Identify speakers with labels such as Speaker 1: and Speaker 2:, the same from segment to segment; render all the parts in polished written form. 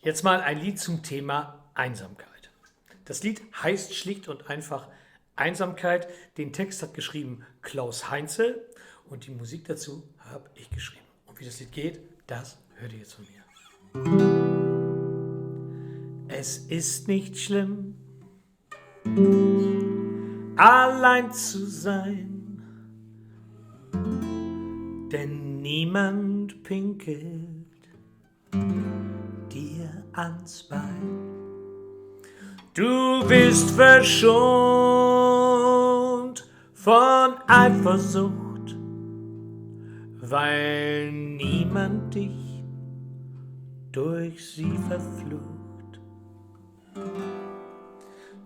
Speaker 1: Jetzt mal ein Lied zum Thema Einsamkeit. Das Lied heißt schlicht und einfach Einsamkeit. Den Text hat geschrieben Klaus Heinzel und die Musik dazu habe ich geschrieben. Und wie das Lied geht, das hört ihr jetzt von mir. Es ist nicht schlimm, allein zu sein, denn niemand pinkelt dir ans Bein. Du bist verschont von Eifersucht, weil niemand dich durch sie verflucht.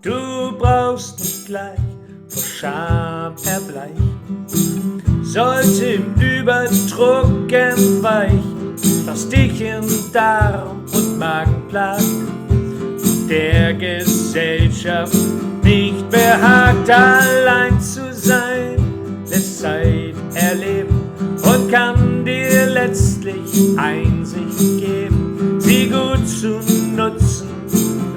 Speaker 1: Du brauchst nicht gleich vor Scham erbleichen, sollte im Überdruck entweichen, was dich in Darm und Magen plagt, der Gesellschaft nicht behagt. Allein zu sein, lässt Zeit erleben und kann dir letztlich Einsicht geben, sie gut zu nutzen,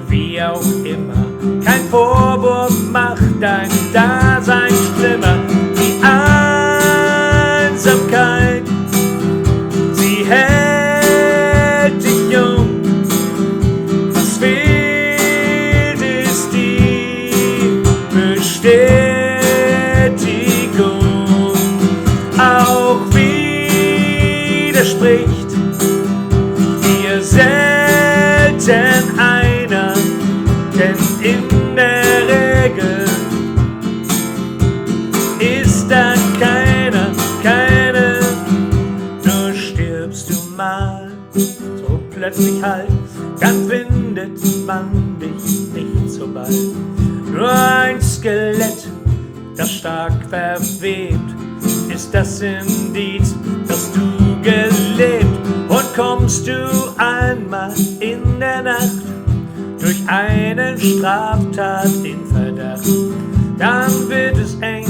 Speaker 1: wie auch immer. Kein Vorwurf macht dein Dasein schlimmer. Die Einsamkeit, sie hält dich jung. Was fehlt, ist die Bestätigung. Auch widerspricht dir selten einer, denn in der Regel ist da keine, nur stirbst du mal so plötzlich halt, dann findet man dich nicht so bald. Nur ein Skelett, das stark verwebt, ist das Indiz, dass du gelebt. Und kommst du einmal in der Nacht durch eine Straftat in Verdacht, dann wird es eng,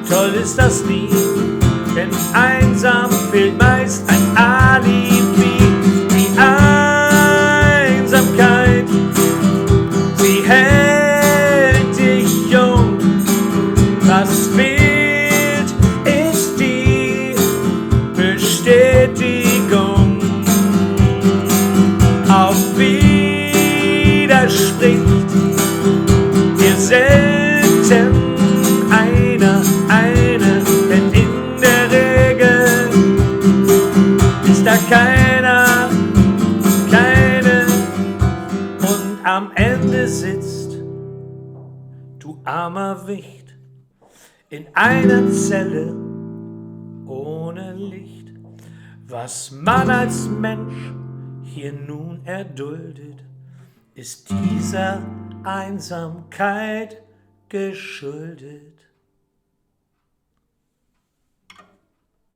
Speaker 1: toll ist das nie, denn einsam fehlt meist ein Alibi. Die Einsamkeit, sie hält dich jung. Was fehlt, ist die Bestätigung. Auch widerspricht dir selten einer, denn in der Regel ist da keiner, keine, und am Ende sitzt du armer Wicht in einer Zelle ohne Licht. Was man als Mensch hier nun erduldet, ist dieser Einsamkeit geschuldet.